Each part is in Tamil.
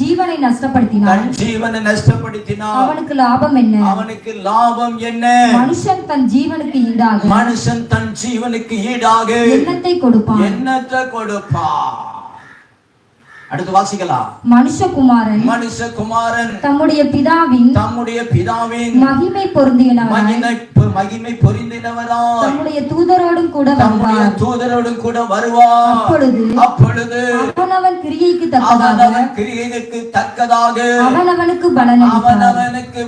ஜீவனை நஷ்டப்படுத்தினான் அவனுக்கு லாபம் என்ன? மனுஷன் தன் ஜீவனுக்கு ஈடாக என்னத்தை கொடுப்பான். அடுத்து வாசிக்கலாம். மனுஷகுமாரன் தம்முடைய பிதாவின் மகிமை பொருந்தினவராய் தம்முடைய தூதரோடும் கூட வருவார். அப்பொழுது அவனவன் கிரியைக்கு தக்கதாக அவனவனுக்கு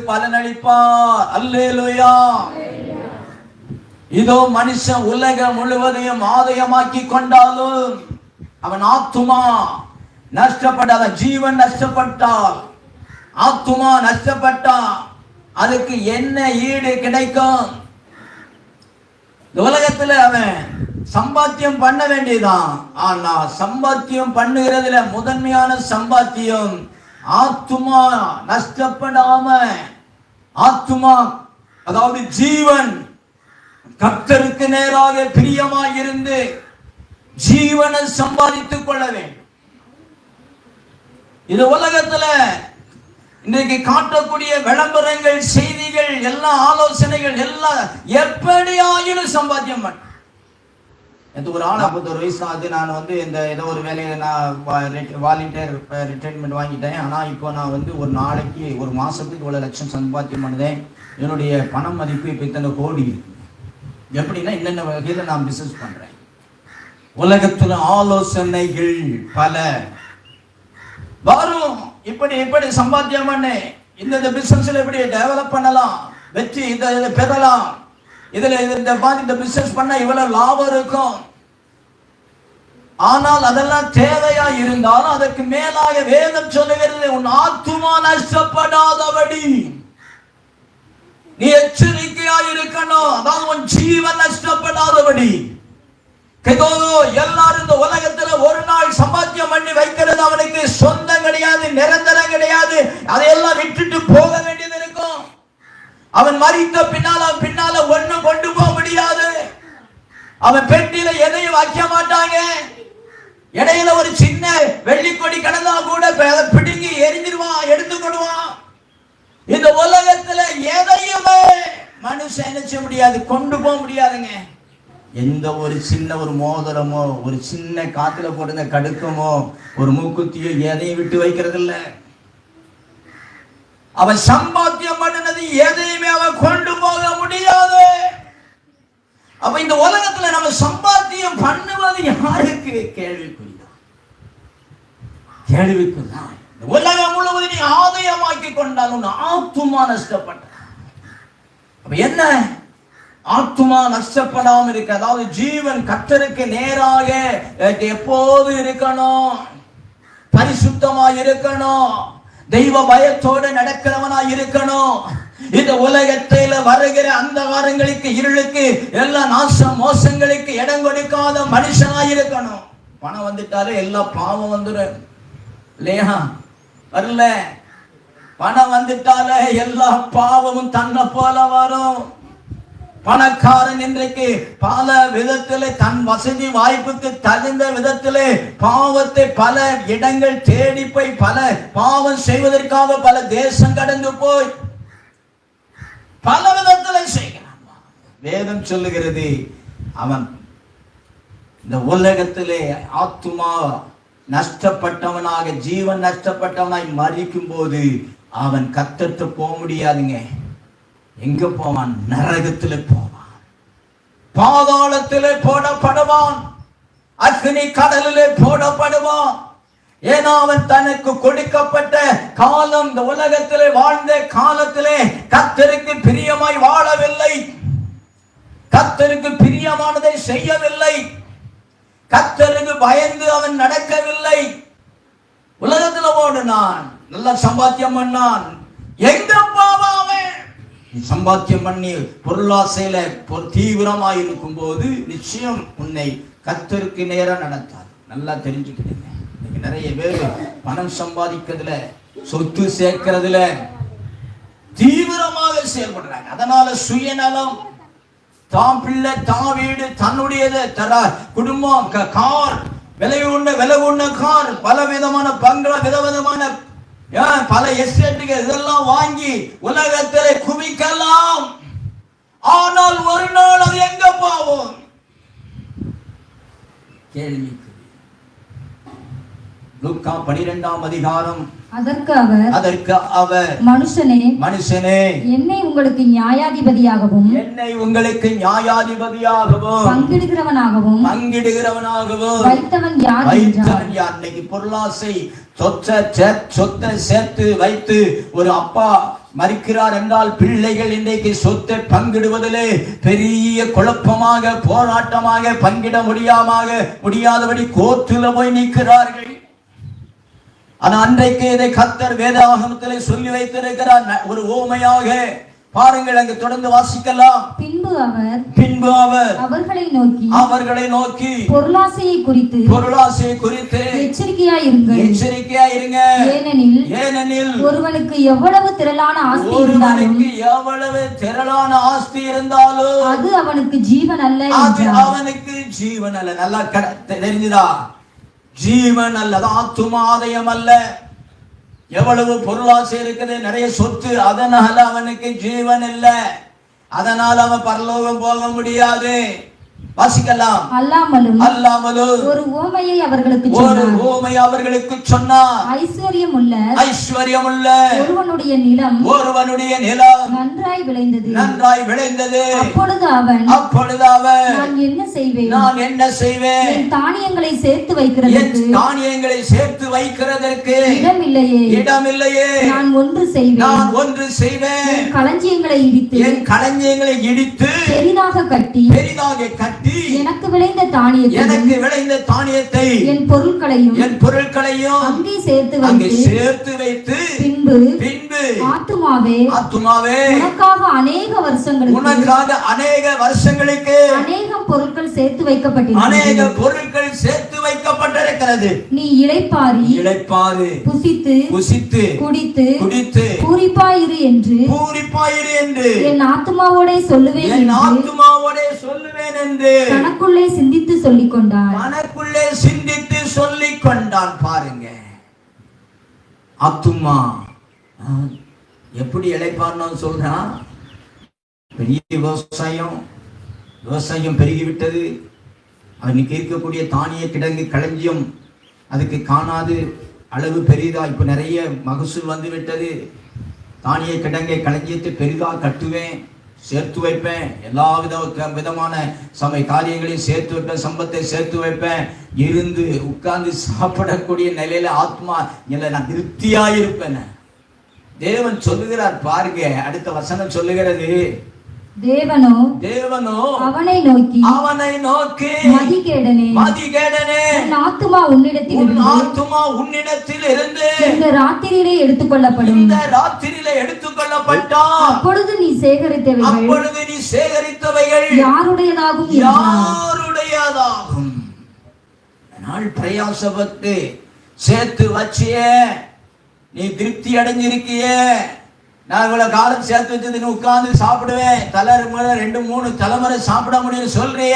பலனளிப்பார். அல்லேலூயா. இதோ மனுஷன் உலகம் முழுவதையும் ஆதாயமாக்கி கொண்டாலும் அவன் ஆத்துமா நஷ்டப்படாத, ஜீவன் நஷ்டப்பட்டால், ஆத்துமா நஷ்டப்பட்டா அதுக்கு என்ன ஈடு கிடைக்கும்? இந்த உலகத்துல அவன் சம்பாத்தியம் பண்ண வேண்டியதான். ஆனா சம்பாத்தியம் பண்ணுகிறதுல முதன்மையான சம்பாத்தியம் ஆத்துமா நஷ்டப்படாம, ஆத்துமா அதாவது ஜீவன் கர்த்தருக்கு நேராக பிரியமாய் இருந்து ஜீவனை சம்பாதித்துக் கொள்ள வேண்டும். இது உலகத்துல இன்றைக்கு காட்டக்கூடிய விளம்பரங்கள், செய்திகள், எல்லா ஆலோசனைகள் எல்லாம் எப்படி ஆயினும் சம்பாத்தியம் பண்ண. ஒரு 41 வயசு ஆகுது. நான் இந்த ஏதோ ஒரு வேலையில நான் வாலண்டியர் ரிட்டைர்மெண்ட் வாங்கிட்டேன். ஆனா இப்போ நான் ஒரு நாளைக்கு ஒரு மாசத்துக்கு இவ்வளவு லட்சம் சம்பாத்தியம் பண்ணுதேன். என்னுடைய பண மதிப்பு இப்ப இத்தனை கோடி இருக்கு. எப்படின்னா என்னென்ன வகையில நான் பிசினஸ் பண்றேன். உலகத்துல ஆலோசனைகள் பல வரும். இப்படி சம்பாத்தியம் பண்ணு, இந்த பிசினஸ்ல எப்படி டெவலப் பண்ணலாம், வெற்றி இதை பெறலாம், இதுல இந்த பிசினஸ் பண்ண இவ்வளவு லாபம் இருக்கும். ஆனால் அதெல்லாம் தேவையா இருந்தாலும் அதற்கு மேலாக வேதம் சொல்லுகிறது, உன் ஆத்துமா நஷ்டப்படாதபடி நீ எச்சரிக்கையா இருக்கணும். அதாவது உன் ஜீவன் நஷ்டப்படாதபடி. எல்லாரும் இந்த உலகத்துல ஒரு நாள் சம்பாத்தியம் பண்ணி வைக்கிறது அவனுக்கு சொந்தம் கிடையாது, நிரந்தரம் கிடையாது. அதையெல்லாம் விட்டுட்டு போக வேண்டியது இருக்கும். அவன் மரித்த பின்னால ஒண்ணு கொண்டு போக முடியாது. அவன் பெட்டியில எதையும் வைக்க மாட்டாங்க. இடையில ஒரு சின்ன வெள்ளிக்கொடி கடந்தா கூட பிடுங்கி எரிஞ்சிருவான், எடுத்துக்கொடுவான். இந்த உலகத்துல எதையுமே மனுஷன் என்ன செய்ய முடியாது, கொண்டு போக முடியாதுங்க. எந்த ஒரு சின்ன ஒரு மோதிரமோ, ஒரு சின்ன காத்துல போடுங்க கடுக்கமோ, ஒரு மூக்குத்தியோ எதையும் விட்டு வைக்கிறது இல்ல. அவன் சம்பாத்தியம் பண்ணினது எதையுமே அவன் கொண்டு போக முடியாது. அப்ப இந்த உலகத்துல நம்ம சம்பாத்தியம் பண்ணுவது யாருக்கு? கேள்விக்குறிதான். உலகம் முழுவதும் நீ ஆதாயமாக்கி கொண்டாலும் ஆத்துமா நஷ்டப்பட்ட. அப்ப என்ன? ஆத்துமா நஷ்டப்படாம இருக்க, அதாவது ஜீவன் கர்த்தருக்கு நேராக எப்போது இருக்கணும், பரிசுத்தமாய் இருக்கணும், தெய்வ பயத்தோடு நடக்கிறவனாய் இருக்கணும். இந்த உலகத்தில வருகிற அந்த வாரங்களுக்கு, இருளுக்கு, எல்லா நாச மோசங்களுக்கு இடம் கொடுக்காத மனுஷனாய் இருக்கணும். பணம் வந்துட்டாலே எல்லா பாவம் வந்துடும் இல்லையா? வரல, பணம் வந்துட்டாலே எல்லா பாவமும் தன்னை போல வரும். பணக்காரன் இன்றைக்கு பல விதத்திலே தன் வசதி வாய்ப்புக்கு தகுந்த விதத்திலே பாவத்தை பல இடங்கள் தேடி போய் பல பாவம் செய்வதற்காக பல தேசம் கடந்து போய் பல விதத்திலே செய்கிறான். வேதம் சொல்லுகிறது, அவன் இந்த உலகத்திலே ஆத்துமா நஷ்டப்பட்டவனாக, ஜீவன் நஷ்டப்பட்டவனாய் மரிக்கும் போது அவன் கர்த்தர்ட்ட போக முடியாதுங்க. எங்க போவான்? நரகத்திலே போவான், பாதாளத்திலே போடப்படுவான், அக்னி கடலிலே போடப்படுவான். ஏன்னா அவன் தனக்கு கொடுக்கப்பட்ட காலம், இந்த உலகத்திலே வாழ்ந்த காலத்திலே கர்த்தருக்கு பிரியமாய் வாழவில்லை, கர்த்தருக்கு பிரியமானதை செய்யவில்லை, கர்த்தருக்கு பயந்து அவன் நடக்கவில்லை. உலகத்துல ஓடுனான், நல்ல சம்பாத்தியம் பண்ணான். எங்க போவான்? சம்பாத்தியம் பண்ணி பொருளாசையில தீவிரமாக இருக்கும் போது நிச்சயம் உன்னை கர்த்தருக்கு நேரா நடத்தார். நல்லா தெரிஞ்சுக்கிட்டீங்க. நிறைய பேர் பணம் சம்பாதிக்கிறதுல, சொத்து சேர்க்கிறதுல தீவிரமாக செயல்படுறாங்க. அதனால சுயநலம், தான் பிள்ளை, தான் வீடு, தன்னுடையது, குடும்பம், கார், விலை உண்ண கார், பல விதமான பங்களா, விதவிதமான பல எஸ்டேட்டுகள் இதெல்லாம் வாங்கி உலகத்திலே குவிக்கலாம். ஆனால் ஒரு நாள் அது எங்க போகும்? கேள்வி. லூக்கா 12ஆம் அதிகாரம். அதற்கு அவர் மனுஷனே என்னை உங்களுக்கு நியாயாதிபதியாகவும் பங்கிடுகிறவனாகவும் வைத்தவன் யார்? இன்னைக்கு பொருளாசை சொத்தை சேர்த்து வைத்து ஒரு அப்பா மரிக்கிறார் என்றால் பிள்ளைகள் இன்றைக்கு சொத்தை பங்கிடுவதிலே பெரிய குழப்பமாக, போராட்டமாக, பங்கிட முடியாதபடி கோர்ட்டில போய் நிற்கிறார்கள். ஆனா அன்றைக்கு இதை கர்த்தர் வேதாகமத்திலே சொல்லி வைத்திருக்கிறார் ஒரு ஓமையாக. பாருங்கள், அங்கு தொடர்ந்து வாசிக்கலாம். பின்பு அவர் அவர்களை நோக்கி பொருளாசையை குறித்து எச்சரிக்கையாயிருங்க. ஏனெனில் ஒருவனுக்கு எவ்வளவு திரளான ஆஸ்தி இருந்தாலும் அது அவனுக்கு ஜீவன் அல்ல. நல்லா தெரிஞ்சுதா? ஜீவன் அல்லது ஆத்துமாதயம் அல்ல. எவ்வளவு பொருளாசை இருக்குது, நிறைய சொத்து, அதனால அவனுக்கு ஜீவன் இல்லை. அதனால அவன் பரலோகம் போக முடியாது. வாசிக்கலாம். அல்லாமலும் ஒரு ஓமையை அவர்களுக்கு சொன்னார். ஐஸ்வர்யமுள்ள ஒருவனுடைய நிலம் நன்றாய் விளைந்தது. அப்பொழுது அவன் நான் என்ன செய்வேன்? என் தானியங்களை சேர்த்து வைக்கிறதற்கு இடமில்லையே. நான் ஒன்று செய்வேன். என் களஞ்சியங்களை இடித்து பெரிதாக கட்டி எனக்கு விளைந்த தானியத்தை என் பொருட்களையும் அங்கே சேர்த்து வைத்து பின்பு ஆத்துமாவே உனக்காக அநேக வருஷங்களுக்கு அநேகம் பொருட்கள் சேர்த்து வைக்கப்பட்டிருக்கிறது. நீ இளைப்பாரி புசித்து குடித்து பூரிப்பாயிரு என்று என் ஆத்துமாவோடே சொல்லுவேன் என்று தனக்குள்ளே சிந்தித்து சொல்லிக் கொண்டான். பாருங்க, ஆத்துமா எப்படி இளைப்பார்னு சொல்றான். பெரிய விவசாயம் பெருகிவிட்டது. அவனுக்கு இருக்கக்கூடிய தானிய கிடங்கு களஞ்சியம் அதுக்கு காணாது அளவு பெரிதா. இப்ப நிறைய மகசூல் வந்து விட்டது. தானிய கிடங்கை களஞ்சியத்தை பெரிதா கட்டுவேன், சேர்த்து வைப்பேன். எல்லா விதமான காரியங்களையும் சேர்த்து வைப்பேன், சம்பத்தை சேர்த்து வைப்பேன். இருந்து உட்கார்ந்து சாப்பிடக்கூடிய நிலையில ஆத்மா நான் திருப்தியாயிருப்பேன். தேவன் சொல்லுகிறார். பாருங்க, அடுத்த வசனம் சொல்லுகிறது. தேவனோ அவனை நோக்கி மதிகேடனே உன் ஆத்துமா உன்னிடத்தில் இருந்து இந்த ராத்திரியிலே எடுத்துக்கொள்ளப்படும். அப்பொழுது நீ சேகரித்தவைகள் யாருடையதாகும். நாள் பிரயாசப்பட்டு சேர்த்து வச்சியே, நீ திருப்தி அடைஞ்சிருக்கியே. நான் இவ்வளவு காலம் சேர்த்து வச்சது உட்கார்ந்து சாப்பிடுவேன், 2-3 தலைமுறை சாப்பிட முடியும் சொல்றிய.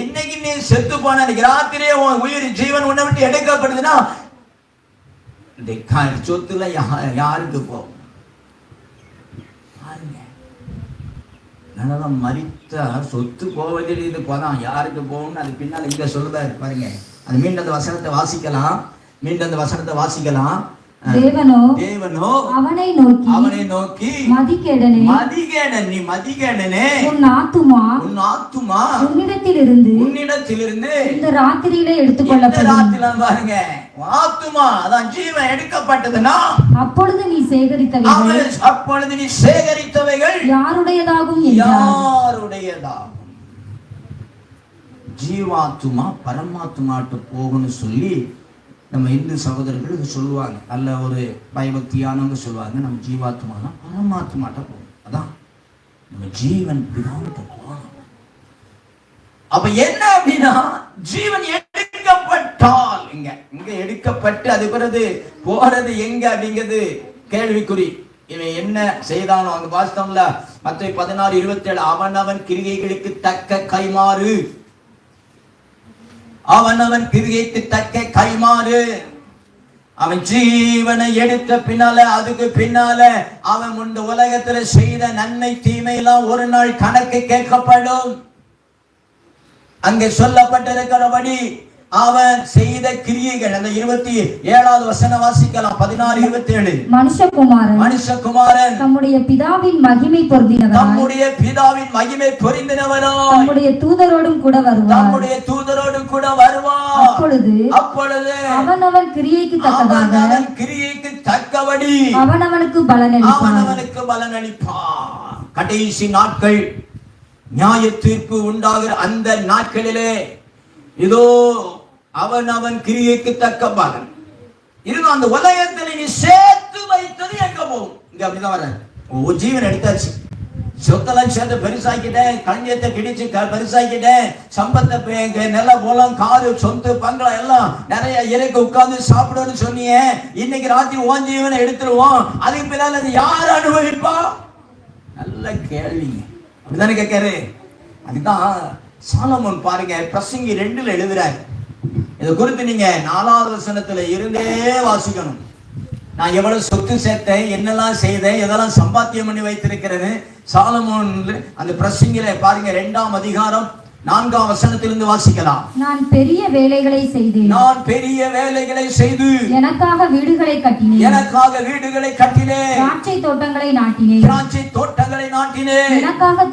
இன்னைக்கு நீ செத்து போன ராத்திரியே உன் உயிர் ஜீவன் உன்னை விட்டு எடுக்கப்படுதுன்னா இந்த சொத்துல யாருக்கு போகும்? மரித்த சொத்து போவதில் இது போதான் யாருக்கு போகும்னு அது பின்னால் இங்க சொல்லுவாரு. பாருங்க, அது மீண்டும் அந்த வசனத்தை வாசிக்கலாம். தேவனோ அவனை நோக்கி மதிகேடனே உன் ஆத்துமா உன்னிடத்திலிருந்து இந்த ராத்திரியிலே எடுத்துக்கொள்ளப்படும். பாருங்க, ஆத்துமா அதான் ஜீவன் எடுக்கப்பட்டதுன்னா அப்பொழுது நீ சேகரித்தவைகள் யாருடையதாகும். ஜீவாத்துமா பரமாத்துமாட்டு போகும்னு சொல்லி நம்ம இந்து சகோதரர்கள் சொல்லுவாங்க. நல்ல ஒரு பயபக்தியானவங்க சொல்லுவாங்க, நம்ம ஜீவாத்மானா பரமாத்மாட்ட போகணும். அதான் நம்ம ஜீவன் பிதாவிட்ட போகணும். அப்ப என்ன அப்படின்னா, ஜீவன் எடுக்கப்பட்டால் இங்க எடுக்கப்பட்டு அது பிறகு போறது எங்க அப்படிங்கிறது கேள்விக்குறி. இவன் என்ன செய்தானோ அங்க வாஸ்தவம்ல மத்தேயு 16:27 அவன் கிரியைகளுக்கு தக்க கைமாறு, அவன் கிரியைக்கு தக்க கைமாறு. அவன் ஜீவனை எடுத்த பின்னால அதுக்கு பின்னால அவன் இந்த உலகத்துல செய்த நன்மை தீமை எல்லாம் ஒரு நாள் கணக்கு கேட்கப்படும். அங்கே சொல்லப்பட்டிருக்கிறபடி அவன் செய்த கிரியைகள் அந்த 27வது வசனம் வாசிக்கலாம். 16:27. மனுஷகுமாரன் தம்முடைய பிதாவின் மகிமை பொருந்தினவராய் தம்முடைய தூதரோடும் கூட வருவார். அப்பொழுது அவனவன் கிரியைக்கு தக்கபடி அவனவனுக்கு பலனளிப்பார். கடைசி நாட்கள் நியாய தீர்ப்பு உண்டாகிற அந்த நாட்களிலே இதோ அவன் கிரியைக்கு தக்க பலன் இருந்த அந்த உலகத்தில் நீ சேர்த்து வைத்தது எங்க போகும்? இங்க அப்படிதான் வர ஜீவன் எடுத்தாச்சு, சொத்தெல்லாம் சேர்த்து பெருசாக்கிட்டேன், களஞ்சியத்தை கிடிச்சு பெருசாக்கிட்டேன், சம்பத்தை நில போலாம் காரு சொத்து பங்களா எல்லாம் நிறைய இறக்க உட்கார்ந்து சாப்பிடுன்னு சொன்னியே, இன்னைக்கு ராத்திரி ஓன் ஜீவனை எடுத்துருவோம், அதுக்கு பின்னால அது யார் அனுபவிப்பா? நல்ல கேள்விங்க. அப்படிதானே கேட்காரு. அதுதான் சாலமோன் பாருங்க பிரசங்கி 2 எழுதுறாரு. இதை குறித்து நீங்க 4வது வசனத்துல இருந்தே வாசிக்கணும். நான் எவ்வளவு சொத்து சேர்த்தேன், என்னெல்லாம் செய்தேன், எதெல்லாம் சம்பாத்தியம் பண்ணி வைத்திருக்கிறேன்னு சாலமோன் அந்த பிரசங்கில பாருங்க 2ஆம் அதிகாரம் 4ஆம் வசனத்திலிருந்து வாசிக்கலாம். நான் பெரிய வேலைகளை செய்தேன், செய்து எனக்காக வீடுகளை கட்டினேன், திராட்சை தோட்டங்களை நாட்டினேன், எனக்காக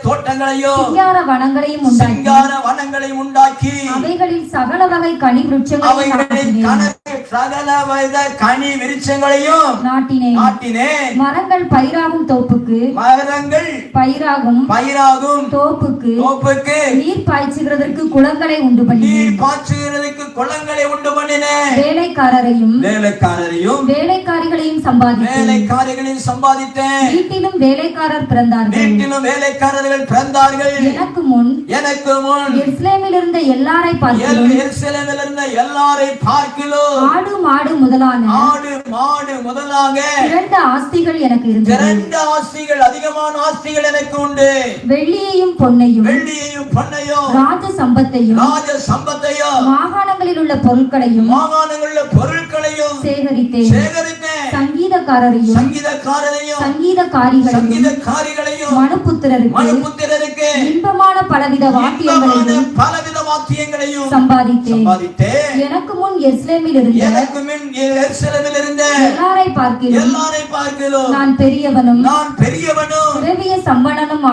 தோட்டங்களையும் சிங்கார வனங்களையும் உண்டாக்கி அவைகளில் சகல வகை கனி விருட்சங்களையும் நாட்டினேன். மரங்கள் பயிராகும் தோப்புக்கு தோப்புக்கு நீர் பாய்ச்சுகிறதற்கு குளங்களை உண்டு பண்ணினேன். வேலைக்காரரையும் வேலைக்காரிகளையும் சம்பாதித்தேன். வீட்டிலும் வேலைக்காரர்கள் பிறந்தார்கள். எனக்கு முன் எருசலேமில் இருந்த எல்லாரை பார்க்கிலும் ஆடு மாடு முதலாக 2 ஆஸ்திகள் எனக்கு இருந்தது. 2 ஆஸ்திகள், அதிகமான ஆஸ்திகள் எனக்கு உண்டு. வெள்ளியையும் பொன்னையும் ராஜ சம்பத்தையும் மாகாணங்களில் உள்ள பொருட்களையும் சேகரித்தேன். சங்கீதக்காரரையும் சங்கீதக்காரிகளையும் மனுபுத்திரருக்கு இன்பமான பலவித வாத்தியங்களையும் சம்பாதித்தேன். எனக்கு முன் எருசலேமில் இருந்த எல்லாரை பார்க்கிலும் நான் பெரியவனும் திரவிய சம்பன்னனும்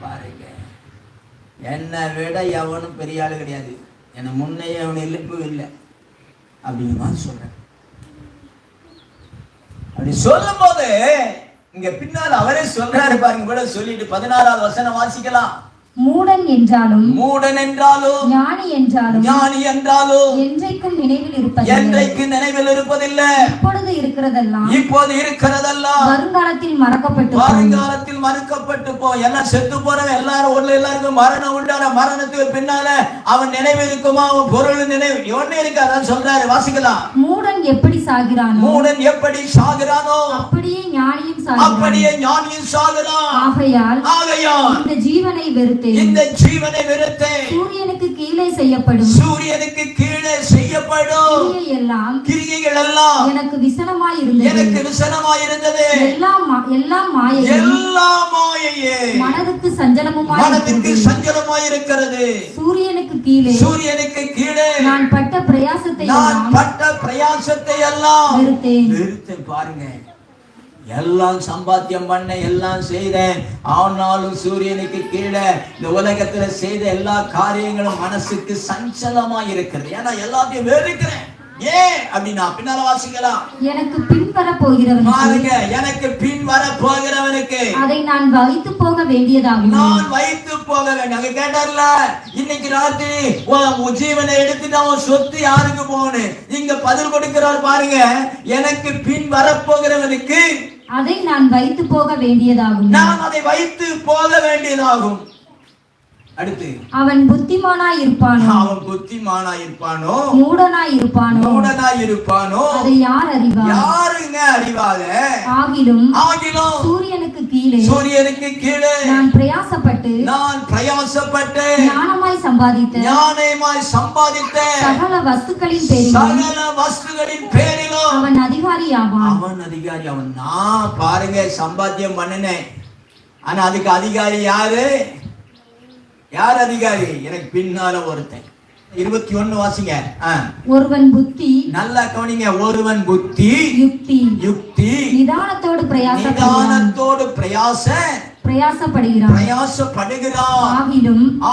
பாருங்க. என்னை விட எவனும் பெரிய ஆளு கிடையாது, என்ன முன்னையே அவன் எழுப்பு இல்லை அப்படிங்கிற மாதிரி சொல்றேன். அப்படி சொல்லும் போது இங்க பின்னால் அவரே சொல்றாரு பாருங்க. கூட சொல்லிட்டு 16வது வசனம் வாசிக்கலாம். மூடன் என்றாலும் ஞானி என்றாலும் என்றைக்கும் நினைவில் இருப்பதில்லை. இப்பொழுது இருக்கிறதெல்லாம் வருங்காலத்தில் மறக்கப்பட்டு போ. எல்லாம் செத்து போறவன் எல்லாருக்கும் மரணம் உண்டான மரணத்துக்கு பின்னால அவன் நினைவு இருக்குமா? அவன் பொருள் நினைவு ஒண்ணு இருக்கு. அதான் சொல்றாரு, வாசிக்கலாம். மூடன் எப்படி சாகிறானோ அப்படியே ஞானியும் சாகிறான். ஆகையால் இந்த ஜீவனை வெறுத்தேன். சூரியனுக்கு கீழே செய்யப்படும் கிரியைகள் எல்லாம் எனக்கு விசனமாய் இருந்தது. எல்லாம் மாயையே மனதுக்கு சஞ்சலமாய் இருக்கிறது. சூரியனுக்கு கீழே நான் பட்ட பிரயாசத்தை எல்லாம் வெறுத்தேன். பாருங்க, எல்லாம் சம்பாத்தியம் பண்ண, எல்லாம் செய்தேன். ஆனாலும் சூரியனுக்கு கீழே இந்த உலகத்துல செய்த எல்லா காரியங்களும் மனசுக்கு சஞ்சலமா இருக்கிறது. ஏன்னா எல்லாத்தையும் வெறுக்கிறேன். ஏன் அப்படின்னா பின்னால வாசிக்கலாம். எனக்கு பின் வர போகிறவனுக்கு அதை நான் வைத்து போக வேண்டியதாகும். அங்க கேட்டார்ல, இன்னைக்கு ராத்திரி உன் ஜீவனை எடுத்துட்டு அவன் சொத்து யாருக்கு போகணும்? இங்க பதில் கொடுக்கிறார் பாருங்க. எனக்கு பின் வரப்போகிறவனுக்கு அதை நான் வைத்து போக வேண்டியதாகும். நான் அதை வைத்து போக வேண்டியதாகும். அடுத்து அவன் புத்திமானாய் இருப்பானோ மூடனாய் இருப்பானோ அதை யார் அறிவார்? யாருங்க அறிவாங்க? ஆகிலும் சூரியனுக்கு கீழே நான் பிரயாசப்பட்டு நான் பிரயாசப்பட்டு ஞானமாய் சம்பாதித்த சகல வஸ்துக்களின் பேரிலும் அவன் அதிகாரி அவன். நான் பாருங்க சம்பாத்தியம் பண்ணினேன், ஆனா அதுக்கு அதிகாரி யாரு? யார் அதிகாரி? எனக்கு பின்னால ஒருத்தன். 21 வாசிங்க. ஒருவன் புத்தி, நல்லா கவனிங்க, ஒருவன் புத்தி யுக்தி நிதானத்தோடு பிரயாசப்படுகிறான்.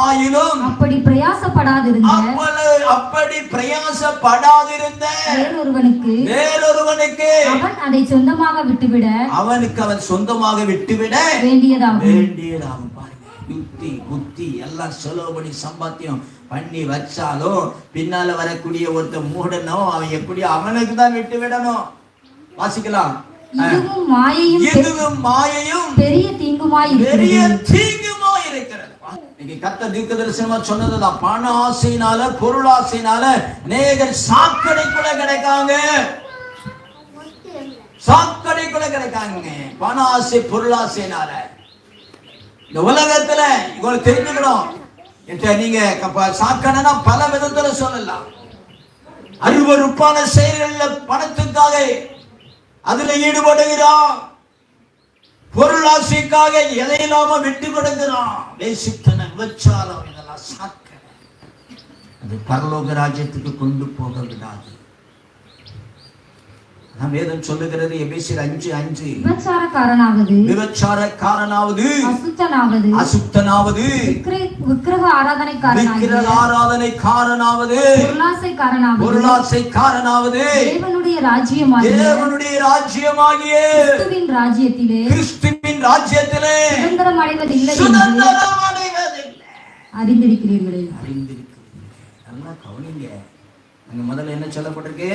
ஆயிலும் அப்படி பிரயாசப்படாதிருந்த வேறொருவனுக்கு அவன் அதை சொந்தமாக விட்டுவிட வேண்டியதாகும். யுக்தி புத்தி எல்லாம் செலவுபடி சம்பாத்தியம் பண்ணி வச்சாலும் பின்னால வரக்கூடிய ஒருத்த மூடனோ அவன் எப்படி அவனுக்கு தான் விட்டு விடணும். வாசிக்கலாம். இதுவும் மாயையும் பெரிய தீங்குமாய் இருக்கிறது. கர்த்தர் தீர்க்கதரிசனமா சொன்னதுதான். பண ஆசையினால பொருள் ஆசையினால அநேகர் சாக்கடைக்குள்ள கிடைக்காங்க. பண ஆசை பொருள் ஆசையினால இந்த உலகத்துல இவங்களுக்கு தெரிஞ்சுக்கணும். நீங்க சாக்கடைனா பல விதத்துல சொல்லலாம். அருவருப்பான செயல்கள்ல பணத்துக்காக அதுல ஈடுபடுகிறான், பொருளாசைக்காக எதையில்லாம விட்டு கொடுக்கிறான். வேசித்தனம், விபச்சாரம், இதெல்லாம் சாக்கடை. அது பரலோக ராஜ்யத்துக்கு கொண்டு போக விடாது. வேதம் சொல்லுகிறது எபேசியர் 5:5 விபச்சாரக்காரனாவது அசுத்தனாவது விக்கிரக ஆராதனைக்காரனாவது பொருளாசைக்காரனாவது தேவனுடைய ராஜ்யமாகிய கிறிஸ்துவின் ராஜ்யத்திலே சுதந்திரம் அடைவதில்லை அறிந்திருக்கிறீர்களே. நல்லா கவனிங்க. அங்க முதல்ல என்ன சொல்லப்பட்டிருக்கு?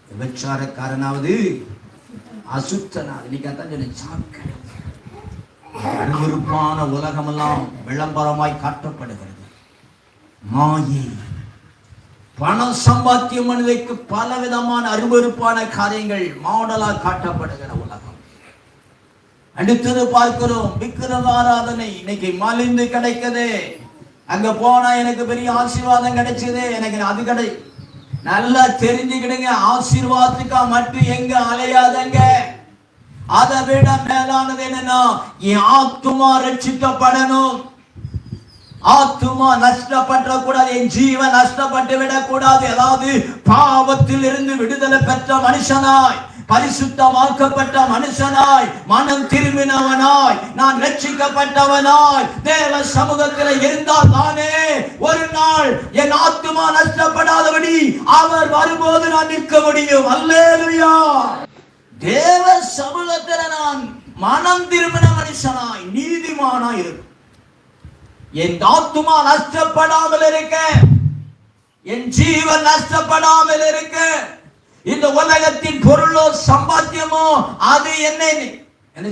விபச்சாரக்காரனாவது அசுத்தனாவது. அருவருப்பான உலகமெல்லாம் விளம்பரமாய் காட்டப்படுகிறது. மாயை, பணம் சம்பாத்தியம் பண்ணுவதற்கு பல விதமான அருவருப்பான காரியங்கள் மாடலா காட்டப்படுகிற உலகம். அடுத்தது பார்க்கிறோம் விக்கிரக ஆராதனை. இன்னைக்கு மலிந்து கிடைக்குது. அங்க போனா எனக்கு பெரிய ஆசீர்வாதம் கிடைச்சது, எனக்கு அது கிடை. நல்லா தெரிஞ்சுக்கிடுங்க, ஆசீர்வாதத்துக்கா மட்டும் எங்க அலையாதங்க. அதை விட மேலானது என்னன்னா, என் ஆத்துமா ரட்சிக்கப்படணும். ஆத்துமா நஷ்டப்பட கூடாது, என் ஜீவன் நஷ்டப்பட்டு விடக்கூடாது. அதாவது பாவத்தில் இருந்து விடுதலை பெற்ற மனுஷனாய், பரிசுத்தமாக்கப்பட்ட மனுஷனாய், மனம் திரும்பினவனாய், நான் ரட்சிக்கப்பட்டவனாய் தேவ சமூகத்தில் இருந்தால் தானே ஒரு நாள் என் ஆத்துமா நஷ்டப்படாதபடி அவர் வரும்போது நான் நிற்க முடியும். அல்லேலூயா. தேவ சமூகத்தில் நான் மனம் திரும்பின மனுஷனாய், நீதிமானாய் இருக்கும். என் ஆத்துமா நஷ்டப்படாமல் இருக்க, என் ஜீவன் நஷ்டப்படாமல் இருக்க, இந்த உலகத்தின் பொருளோ சம்பாத்தியமோ அது என்ன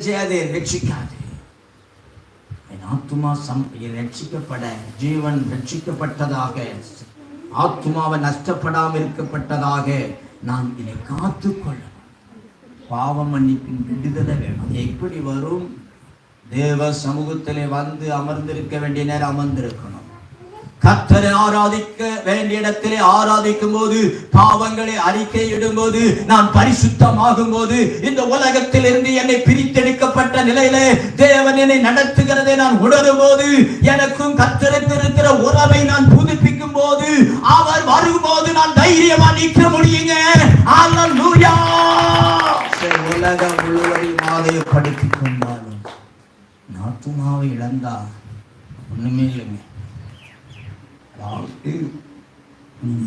செய்யாது? ரட்சிக்காது. என் ஆத்துமா ரட்சிக்கப்பட, ஜீவன் ரட்சிக்கப்பட்டதாக, ஆத்துமாவை நஷ்டப்படாமல் இருக்கப்பட்டதாக நான் இதை காத்துக்கொள்ள. பாவம் மன்னிப்பின் விடுதலை வேணும். எப்படி வரும்? தேவ சமூகத்திலே வந்து அமர்ந்திருக்க வேண்டிய நேரம் அமர்ந்திருக்கணும். கர்த்தரை ஆராதிக்க வேண்டிய இடத்திலே ஆராதிக்கும் போது, பாவங்களை அறிக்கையிடும் போது, நான் பரிசுத்தமாகும் போது, இந்த உலகத்தில் இருந்து என்னை பிரித்தெடுக்கப்பட்ட நிலையிலே தேவன் என்னை நடத்துகிறதை நான் உணரும் போது, எனக்கும் கர்த்தருக்கு இருக்கிற உறவை நான் புதுப்பிக்கும் போது, அவர் வரும்போது நான் தைரியமா நிற்க முடியுங்க. அல்லேலூயா. உலகம் முழுவதையும் ஆதாயப்படுத்திக் கொண்டாலும் ஆத்துமாவை இழந்தா ஒண்ணுமே இல்லைங்க.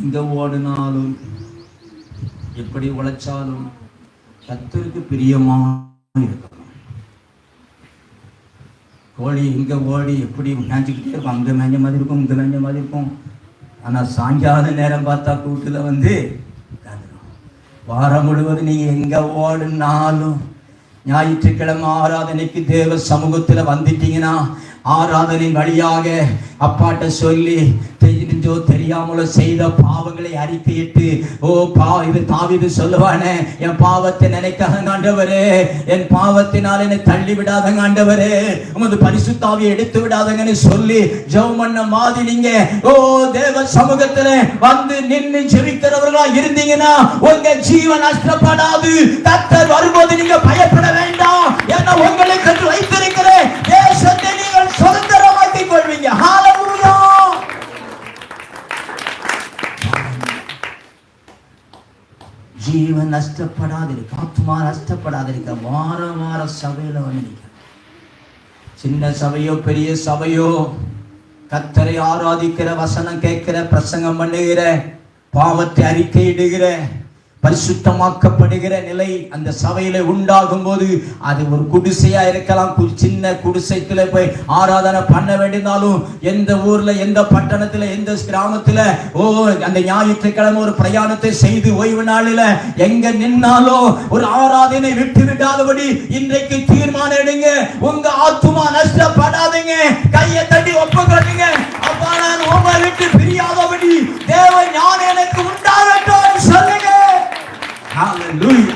எங்க ஓடினாலும் எப்படி உழைச்சாலும் கர்த்தருக்கு பிரியமா இருக்கணும். கோழி எங்க ஓடி எப்படி மேய்ஞ்சிக்கிட்டே இருக்கும், அங்க மேய்ஞ்ச மாதிரி இருக்கும், இங்க மேய்ஞ்ச மாதிரி இருக்கும். ஆனா சாயங்கால நேரம் பார்த்தா கூட்டுல வந்து வாரம் முழுவதும் நீங்க எங்க ஓடினாலும் ஞாயிற்றுக்கிழமை ஆராதனைக்கு தேவ சமூகத்துல வந்துட்டீங்கன்னா ஆராதனை வழியாக அப்பாட்ட சொல்லி தெரிஞ்சோ தெரியாமலோ செய்த பாவங்களை அறிக்கையிட்டு, இது தாவீது சொல்லுவானே, என் பாவத்தை நினைக்காதங்க ஆண்டவரே, என் பாவத்தினால் என்னை தள்ளி விடாதங்க ஆண்டவரே, உமது பரிசுத்த ஆவியை எடுத்து விடாதங்கன்னு சொல்லி ஜெபம் பண்ண மாதிரி நீங்க தேவ சமூகத்துல வந்து நின்று ஜெபிக்கிறவர்களா இருந்தீங்கன்னா உங்க ஜீவன் நஷ்டப்படாது. கர்த்தர் வரும்போது நீங்க பயப்பட வேண்டாம். ஏன்னா உங்களுக்கு வைத்திருக்கிற தேசத்தை நீங்கள் சுதந்திரமாக்கிக் கொள்வீங்க. ஹல்லேலூயா. ஜீவன் நஷ்டப்படாதிருக்க, ஆத்மா நஷ்டப்படாதிருக்க வார சபையில வந்து சின்ன சபையோ பெரிய சபையோ, கர்த்தரை ஆராதிக்கிற, வசனம் கேட்கிற, பிரசங்கம் பண்ணுகிற, பாவத்தை அறிக்கையிடுகிற, பரிசுத்தமாக்கப்படுகிற நிலை அந்த சபையில உண்டாகும் போது அது ஒரு குடிசையா இருக்கலாம். சின்ன குடிசைக்குள்ள போய் ஆராதனை பண்ண வேண்டியிருந்தாலும், எந்த ஊர்ல, எந்த பட்டணத்துல, எந்த கிராமத்துல அந்த ஞாயிற்றுக்கிழமை ஒரு பிரயாணத்தை செய்து ஓய்வு நாளில எங்க நின்னாலும் ஒரு ஆராதனை விட்டு விடாதபடி இன்றைக்கு தீர்மானம் எடுங்க. உங்க ஆத்துமா நஷ்டப்படாதீங்க. கையை தட்டி ஒப்புக்கொள்ளுங்க. அப்பா, நான் உங்களை விட்டு பிரியாதபடி தேவ ஞானம் எனக்கு உண்டாகட்டும் சொல்லுங்க. ஹல்லேலூயா.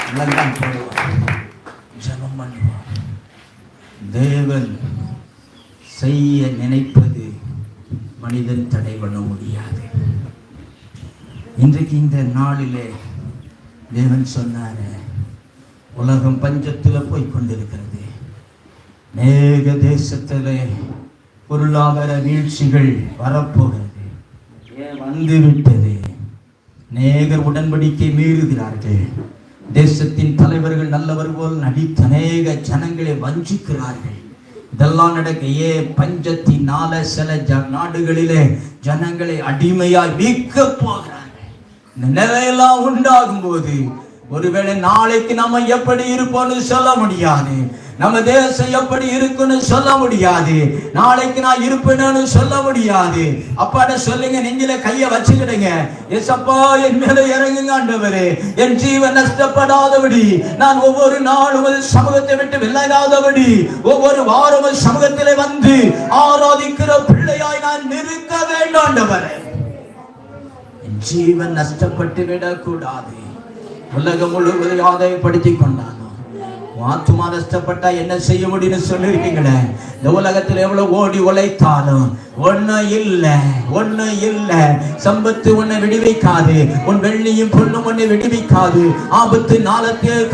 எல்லாம் ஜெபம் பண்ணுவோம். தேவன் செய்ய நினைப்பது மனிதன் தடை பண்ண முடியாது. இன்றைக்கு இந்த நாளிலே தேவன் சொன்னாரு, உலகம் பஞ்சத்துல போய் கொண்டிருக்கிறது. அநேக தேசத்திலே பொருளாதார வீழ்ச்சிகள் வரப்போகிறது, வந்து விட்டது. அநேகர் உடன்படிக்கை மீறுகிறார்கள். தேசத்தின் தலைவர்கள் நல்லவர் போல் நடித்து அநேக ஜனங்களை வஞ்சிக்கிறார்கள். இதெல்லாம் நடக்க பஞ்சத்தினால சில நாடுகளிலே ஜனங்களை அடிமையாய் மீட்க போகிறார்கள். இந்த நிலையெல்லாம் உண்டாகும் போது ஒருவேளை நாளைக்கு நம்ம எப்படி இருப்போம்னு சொல்ல முடியாது. நம்ம தேசம் எப்படி இருக்குன்னு சொல்ல முடியாது. நாளைக்கு நான் இருப்பேன்னு சொல்ல முடியாது. அப்பாட்ட சொல்லுங்க, நெஞ்சில கைய வச்சுக்கிடுங்க. ஏசப்பா, என் மேல இறங்குங்க ஆண்டவரே. என் ஜீவன் நஷ்டப்படாதபடி, நான் ஒவ்வொரு நாளும் சமூகத்தை விட்டு விலகாதபடி, ஒவ்வொரு வாரமும் சமூகத்திலே வந்து ஆராதிக்கிற பிள்ளையாய் நான் நிற்க வேண்டும் ஆண்டவரே. என் ஜீவன் நஷ்டப்பட்டு விடக்கூடாது. உலகம் முழுவதும் ஆதாயப்படுத்திக் கொண்டான். ஆத்துமா நஷ்டப்பட்டா என்ன செய்ய முடியும்னு சொல்லிருக்கீங்களே. இந்த உலகத்துல எவ்வளவு ஓடி உழைத்தாலும் ஒண்ணு இல்ல. சம்பத்து உன்னை விடுவிக்காது. உன் வெள்ளியும் பொண்ணும் உன்னை விடுவிக்காது. ஆபத்து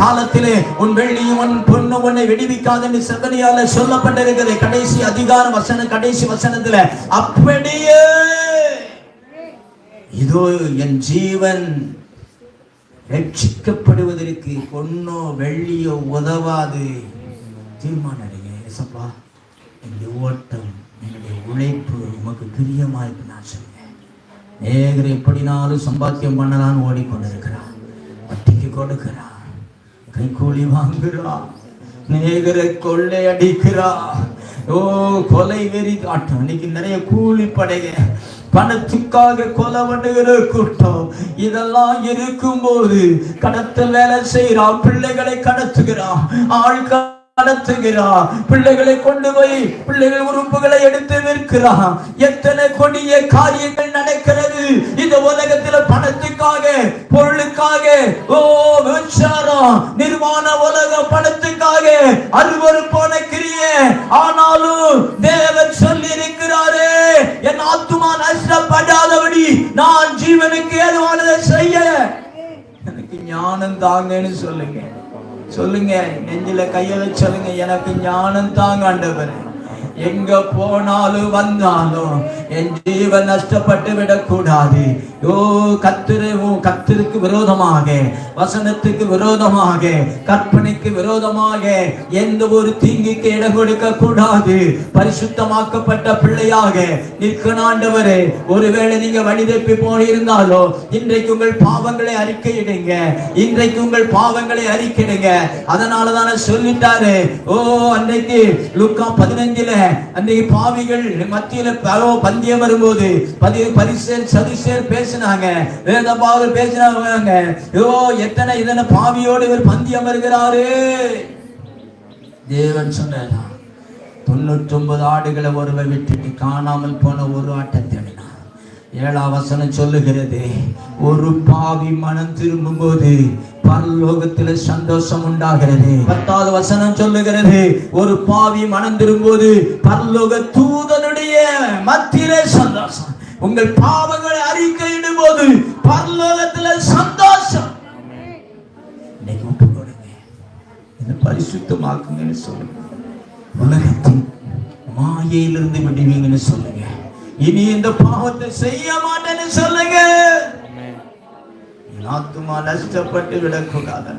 காலத்திலே உன் வெள்ளியும் உன் பொண்ணும் உன்னை விடுவிக்காது செபனியால சொல்லப்பட்டிருக்கிறது. கடைசி அதிகாரம் வசனம், கடைசி வசனத்துல அப்படியே இதோ என் ஜீவன் ரட்சிக்கப்படுவதற்கு பொன்னோ வெள்ளியோ உதவாது. தீர்மானம் எடுங்க. ஏசப்பா, என்னுடைய ஓட்டம், என்னுடைய உழைப்பு உமக்கு பிரியமாயிருக்கு. நான் சொல்லுவேன், நேகரை எப்படினாலும் சம்பாத்தியம் பண்ணலான்னு ஓடிக்கொண்டிருக்கிறான். வட்டிக்கு கொடுக்கிறான், கைக்கூலி வாங்குறான், நேகரை கொள்ளை அடிக்கிறான். கொலை வெறி காட்டும். இன்னைக்கு நிறைய கூலி படைக பணத்துக்காக கொலை பண்ணுகிற கூட்டம். இதெல்லாம் இருக்கும் போது கடத்தல் வேலை செய்யறான், பிள்ளைகளை கடத்துகிறான், ஆட்கள் நடத்துகிறான், பிள்ளைகளை கொண்டு போய் பிள்ளைகள் உறுப்புகளை எடுத்து விற்கிறான். எத்தனை கொடிய காரியங்கள் நடக்கிறது இந்த உலகத்தில். பணத்துக்காக, பொருளுக்காக, விபச்சாரம், நிர்வாண உலகம், பணத்துக்காக அருவருப்பான கிரியை. ஆனாலும் தேவன் சொல்லி இருக்கிறாரே, என் ஆத்துமா நஷ்டப்படாதபடி நான் ஜீவனுக்கு ஏதுவானதை செய்ய எனக்கு ஞானம் தாங்கன்னு சொல்லுங்க. நெஞ்சில கைய வச்சு சொல்லுங்க, எனக்கு ஞானம் தாங்க ஆண்டவரே. எங்க போனாலும் வந்தாலும் என் ஜீவன் நஷ்டப்பட்டு விடக்கூடாது. கர்த்தருக்கு விரோதமாக, வசனத்துக்கு விரோதமாக, கற்பனைக்கு விரோதமாக எந்த ஒரு தீங்குக்கு இடம் கொடுக்க கூடாது. பரிசுத்தமாக்கப்பட்ட பிள்ளையாக நிற்கணும் ஆண்டவரே. ஒருவேளை நீங்க வழி தப்பி போயிருந்தாலோ இன்றைக்கு உங்கள் பாவங்களை அறிக்கையிடுங்க. இன்றைக்கு உங்கள் பாவங்களை அறிக்கையிடுங்க. அதனாலதான சொல்லிட்டாரு, அன்றைக்கு லூக்கா 15 அன்றைக்கு பாவிகள் மத்தியில பந்தியம் வரும்போது பரிசேர் சதுசேர் பேசினாங்க, வேதபாரகர் பேசினாங்க. எத்தனை இதன பாவியோடு இவர் பந்தியம் வருகிறாரு. தேவன் சொன்னார், 99 ஆடுகளை ஒருவன் விட்டுட்டு காணாமல் போன ஒரு ஆட்டை தேடினான். 7ஆம் வசனம் சொல்லுகிறது, ஒரு பாவி மனம் திரும்பும் போது பரலோகத்தில் சந்தோஷம் உண்டாகிறது. 10வது வசனம் சொல்லுகிறது, ஒரு பாவி மனம் திரும்பும்போது பரலோக தூதனுடைய மத்தியிலே சந்தோஷம். உங்கள் பாவங்களை அறிக்கையிடும் போது பரலோகத்தில் சந்தோஷம். இன்னைக்கு ஒப்பு கொடுங்க, இதை பரிசுத்தமாக்குங்கன்னு சொல்லுங்க. உலகத்தின் மாயையிலிருந்து விடுவீங்கன்னு சொல்லுங்க. இனி இந்த பாவத்தை செய்ய மாட்டேன்னு சொல்லுங்க. ஆத்துமா நஷ்டப்பட்டு விடக்கூடாது.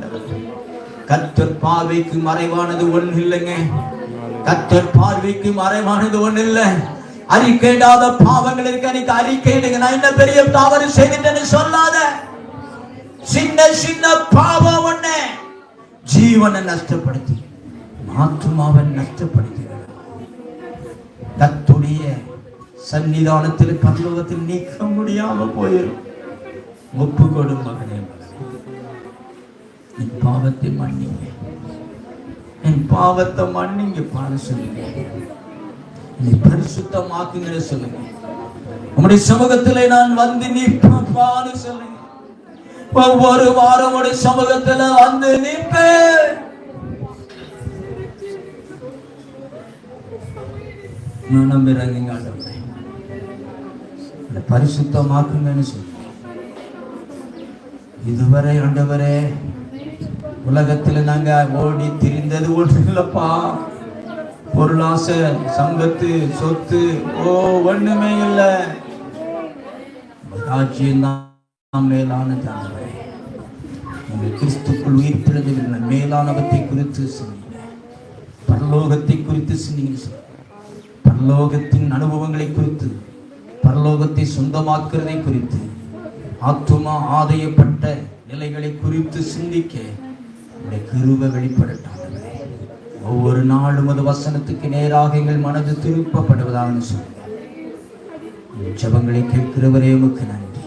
கர்த்தர் பார்வைக்கு மறைவானது ஒண்ணு இல்லைங்க. கர்த்தர் பார்வைக்கு மறைவானது ஒண்ணு இல்லை. அறிக்கையிடாத பாவங்கள் இருக்கு, அன்னைக்கு அறிக்கையிடுங்க. நான் என்ன பெரிய தவறு செய்துட்டேன்னு சொல்லாத. சின்ன சின்ன பாவம் ஒண்ணு ஜீவனை நஷ்டப்படுத்தி ஆத்துமாவை நஷ்டப்படுத்தி கர்த்தருடைய சன்னிதானத்தில் பரலோகத்தில் நீக்க முடியாம போயிடும். ஒப்பு கொடு மகனே, என் பாவத்தை மன்னிங்க, என் பாவத்தை மன்னிங்க பாரு சொல்லுங்க. நீ பரிசுத்தமாக்குங்க சொல்லுங்க. உம்முடைய சமூகத்திலே நான் வந்து நிற்பான்னு சொல்லுங்க. ஒவ்வொரு வாரம் உடைய சமூகத்துல வந்து நிற்பேன். நான் நம்புறேங்க ஆண்டவரே, பரிசுத்தமாக்குங்கன்னு சொல்லுங்க. இதுவரை ஆண்டவரே உலகத்துல நாங்க ஓடி திரிந்தது ஒண்ணு இல்லப்பா. பொருளாசை, சம்பத்து, சொத்து ஒண்ணுமே இல்லை. ராஜ்யம் தான் மேலானது ஆண்டவரே. உங்கள் கிறிஸ்துக்குள் உயிர் பிறந்த மேலானவத்தை குறித்து சொன்னீங்க, பரலோகத்தை குறித்து சொன்னீங்க. பரலோகத்தின் அனுபவங்களை குறித்து, பரலோகத்தை சொந்தமாக்குறதை குறித்து, ஆத்துமா ஆதாயப்பட்ட நிலைகளை குறித்து சிந்திக்க உடைய கிருபை வெளிப்படட்டும். ஒவ்வொரு நாளும் அது வசனத்துக்கு நேராக எங்கள் மனது திருப்பப்படுவதாக சொல்லுங்க. ஜெபங்களை கேட்கிறவரே உமக்கு நன்றி.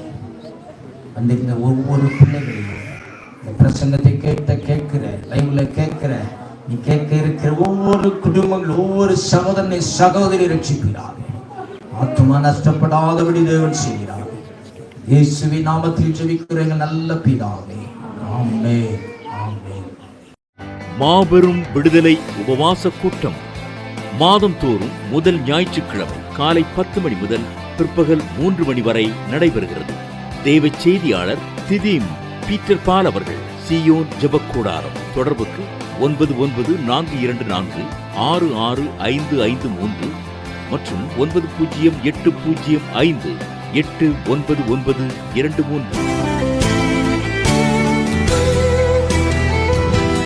வந்திருந்த ஒவ்வொரு பிள்ளைகளையும் இந்த பிரசங்கத்தை கேட்கிற லைவ்ல கேட்கிற நீ கேட்க இருக்கிற ஒவ்வொரு குடும்பங்கள், ஒவ்வொரு சகோதரனை சகோதரி ரட்சிக்கிறார். ஆத்துமா நஷ்டப்படாதபடி தேவன் செய்கிறார். இயேசுவின் நாமத்தில் ஜெபிக்கிற எங்கள் நல்ல பிதாவே, ஆமென். மாபெரும் விடுதலை உபவாச கூட்டம் மாதந்தோறும் முதல் ஞாயிற்றுக்கிழமை காலை 10 மணி முதல் பிற்பகல் 3 மணி வரை நடைபெறுகிறது. தேவ செய்தியாளர் திதீம் பீட்டர் பால் அவர்கள். சியோன் ஜெபக்கூடாரம். தொடர்புக்கு 9942466553 மற்றும் 908005899923.